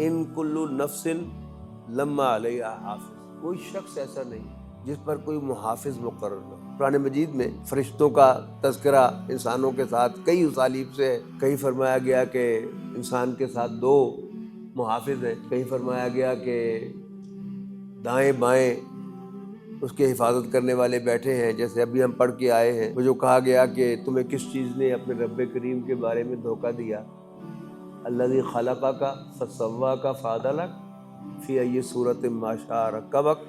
ان کل نفس لما علیہا حافظ، کوئی شخص ایسا نہیں جس پر کوئی محافظ مقرر نہ ہو۔ قرآن مجید میں فرشتوں کا تذکرہ انسانوں کے ساتھ کئی اسالیب سے ہے۔ کہیں فرمایا گیا کہ انسان کے ساتھ 2 محافظ ہیں، کہیں فرمایا گیا کہ دائیں بائیں اس کے حفاظت کرنے والے بیٹھے ہیں، جیسے ابھی ہم پڑھ کے آئے ہیں وہ جو کہا گیا کہ تمہیں کس چیز نے اپنے رب کریم کے بارے میں دھوکہ دیا، الذی خلقک فسواک فعدلک فی ای صورت ما شاء رکبک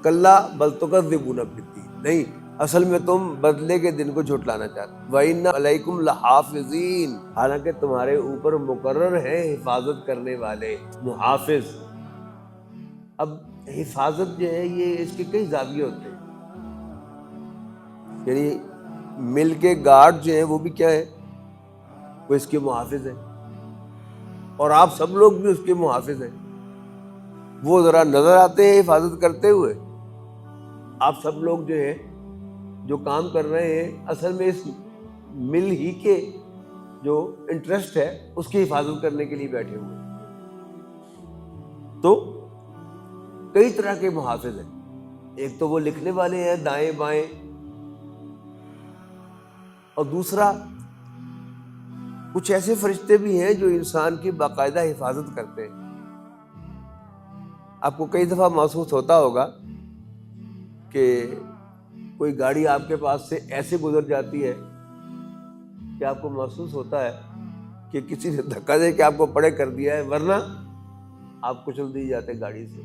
کلا بل تکذبون بالدین، نہیں اصل میں تم بدلے کے دن کو جھٹلانا چاہتے ہو۔ وَإِنَّ عَلَيْكُمْ لَحَافِظِينَ، حالانکہ تمہارے اوپر مقرر ہیں حفاظت کرنے والے محافظ۔ اب حفاظت جو ہے یہ اس کے کئی زاویے ہوتے ہیں، یعنی مل کے گارڈ جو ہیں وہ بھی کیا ہے، وہ اس کے محافظ ہیں، اور آپ سب لوگ بھی اس کے محافظ ہیں۔ وہ ذرا نظر آتے ہیں حفاظت کرتے ہوئے، آپ سب لوگ جو ہیں جو کام کر رہے ہیں اصل میں اس مل ہی کے جو انٹرسٹ ہے اس کی حفاظت کرنے کے لیے بیٹھے ہوئے ہیں۔ تو کئی طرح کے محافظ ہیں، ایک تو وہ لکھنے والے ہیں دائیں بائیں، اور دوسرا کچھ ایسے فرشتے بھی ہیں جو انسان کی باقاعدہ حفاظت کرتے ہیں۔ آپ کو کئی دفعہ محسوس ہوتا ہوگا کہ کوئی گاڑی آپ کے پاس سے ایسے گزر جاتی ہے کہ آپ کو محسوس ہوتا ہے کہ کسی نے دھکا دے کے آپ کو پڑے کر دیا ہے، ورنہ آپ کچل دی جاتے گاڑی سے۔